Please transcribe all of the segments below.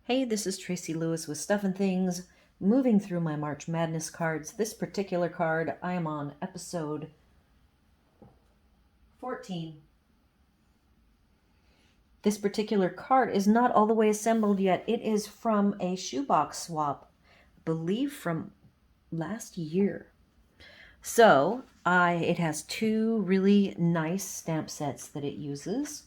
Hey, this is Tracy Lewis with Stuff and Things, moving through my March Madness cards. This particular card, I am on episode 14. This particular card is not all the way assembled yet. It is from a shoebox swap, I believe from last year. So, it has two really nice stamp sets that it uses.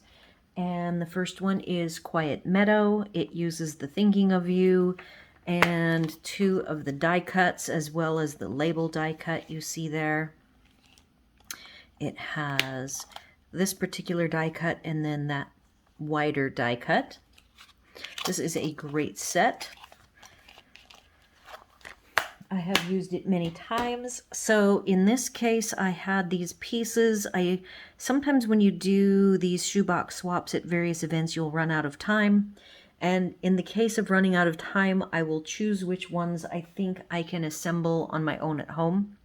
And the first one is Quiet Meadow. It uses the Thinking of You and two of the die cuts as well as the label die cut you see there. It has this particular die cut and then that wider die cut. This is a great set. I have used it many times. So in this case, I had these pieces. Sometimes when you do these shoebox swaps at various events, you'll run out of time. And in the case of running out of time, I will choose which ones I think I can assemble on my own at home.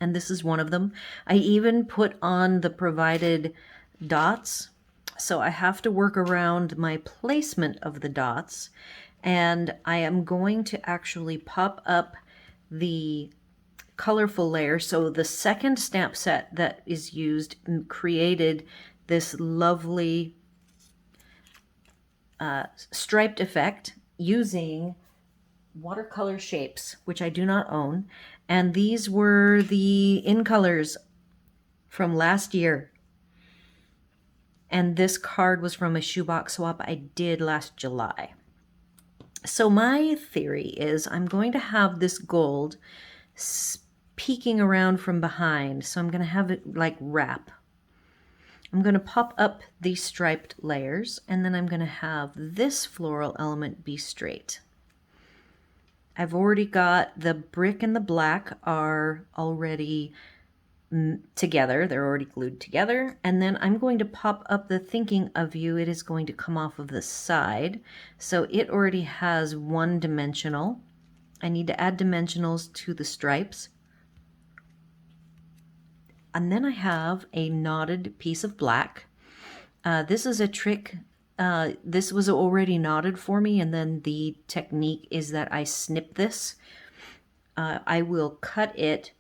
And this is one of them. I even put on the provided dots. So I have to work around my placement of the dots. And I am going to actually pop up the colorful layer. So the second stamp set that is used created this lovely striped effect using watercolor shapes, which I do not own. And these were the in colors from last year. And this card was from a shoebox swap I did last July. So my theory is I'm going to have this gold peeking around from behind. So I'm going to have it like wrap. I'm going to pop up these striped layers, and then I'm going to have this floral element be straight. I've already got the brick and the black are already together. They're already glued together. And then I'm going to pop up the Thinking of You. It is going to come off of the side. So it already has one dimensional. I need to add dimensionals to the stripes. And then I have a knotted piece of black. This is a trick. This was already knotted for me, and then the technique is that I snip this. I will cut it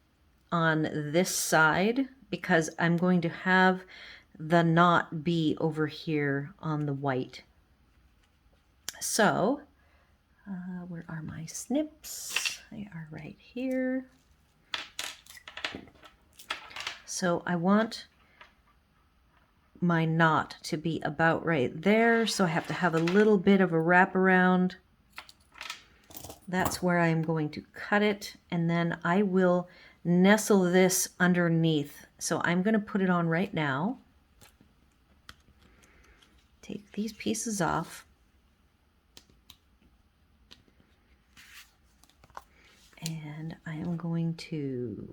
on this side because I'm going to have the knot be over here on the white. So, where are my snips? They are right here. So I want my knot to be about right there, so I have to have a little bit of a wraparound. That's where I'm going to cut it, and then I will nestle this underneath. So I'm going to put it on right now. Take these pieces off. And I am going to,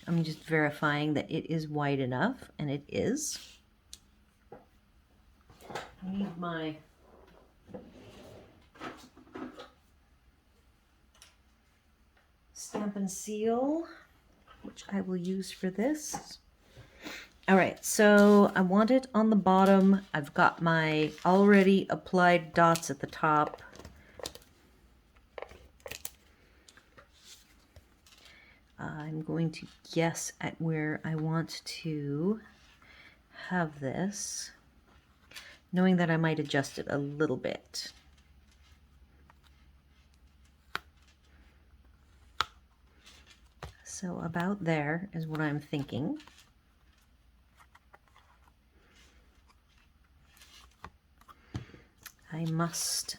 I'm just verifying that it is wide enough, and it is. I need my stamp and seal, which I will use for this. All right, so I want it on the bottom. I've got my already applied dots at the top. I'm going to guess at where I want to have this, knowing that I might adjust it a little bit. So about there is what I'm thinking. I must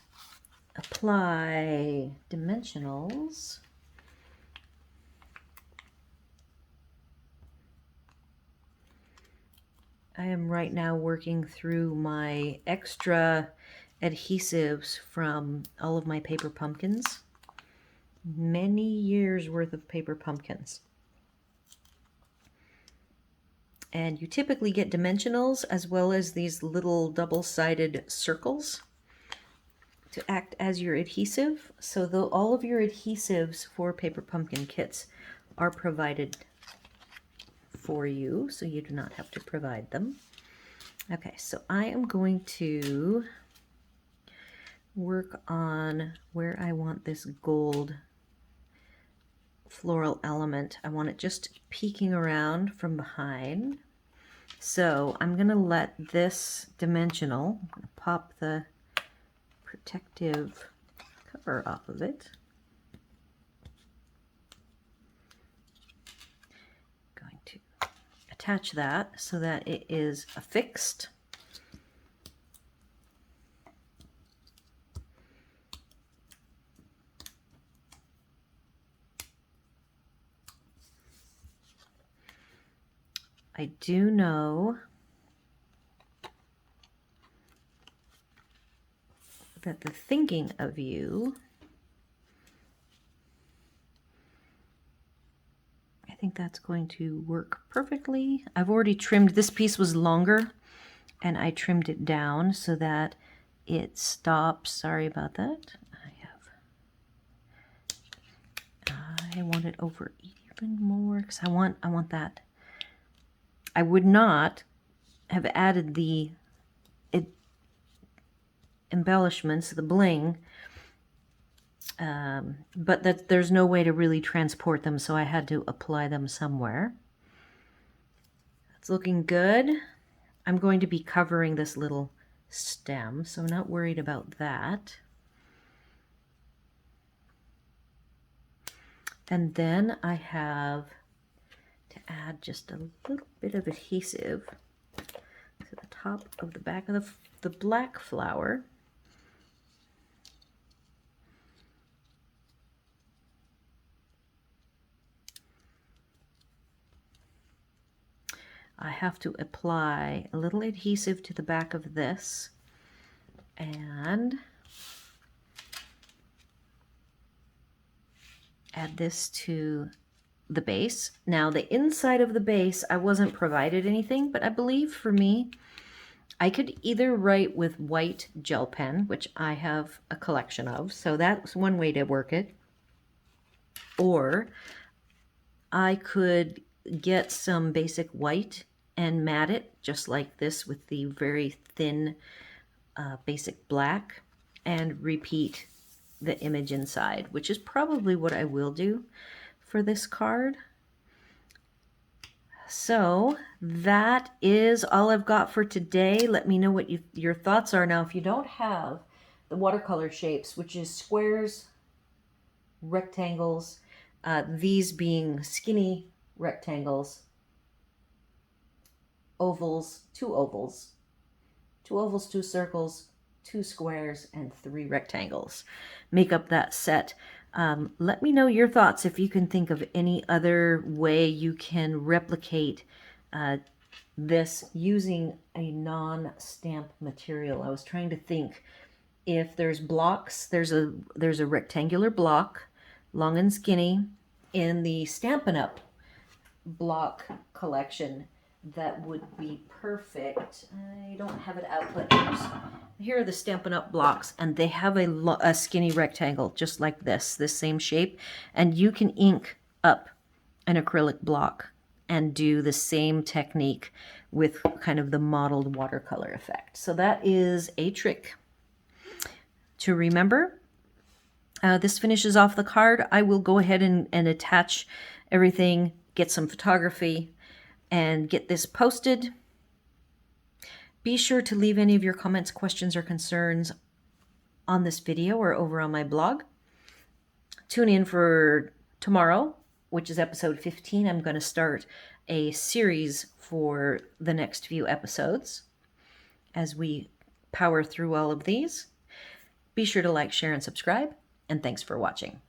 apply dimensionals. I am right now working through my extra adhesives from all of my paper pumpkins. Many years worth of paper pumpkins. And you typically get dimensionals as well as these little double-sided circles to act as your adhesive. So though all of your adhesives for paper pumpkin kits are provided for you, so you do not have to provide them. Okay, so I am going to work on where I want this gold floral element. I want it just peeking around from behind. So I'm going to let this dimensional, I'm going to pop the protective cover off of it. Going to attach that so that it is affixed. I do know that the thinking of you, I think that's going to work perfectly. I've already trimmed, this piece was longer and I trimmed it down so that it stops. Sorry about that. I want it over even more because I want that. I would not have added the embellishments, the bling, but there's no way to really transport them, so I had to apply them somewhere. It's looking good. I'm going to be covering this little stem, so I'm not worried about that. And then I have to add just a little bit of adhesive to the top of the back of the black flower. I have to apply a little adhesive to the back of this and add this to the base. Now the inside of the base, I wasn't provided anything, but I believe for me, I could either write with white gel pen, which I have a collection of, so that's one way to work it, or I could get some basic white and mat it just like this with the very thin basic black and repeat the image inside, which is probably what I will do for this card. So that is all I've got for today. Let me know what your thoughts are. Now, if you don't have the watercolor shapes, which is squares, rectangles, these being skinny rectangles, ovals, two ovals, two circles, 2 squares, and 3 rectangles make up that set. Let me know your thoughts if you can think of any other way you can replicate this using a non-stamp material. I was trying to think if there's blocks. There's a rectangular block, long and skinny, in the Stampin' Up block collection that would be perfect. I don't have it out, but here are the Stampin' Up blocks, and they have a skinny rectangle just like this same shape, and you can ink up an acrylic block and do the same technique with kind of the modeled watercolor effect. So that is a trick to remember. This finishes off the card. I will go ahead and attach everything, get some photography, and get this posted. Be sure to leave any of your comments, questions, or concerns on this video or over on my blog. Tune in for tomorrow, which is episode 15. I'm going to start a series for the next few episodes as we power through all of these. Be sure to like, share, and subscribe, and thanks for watching.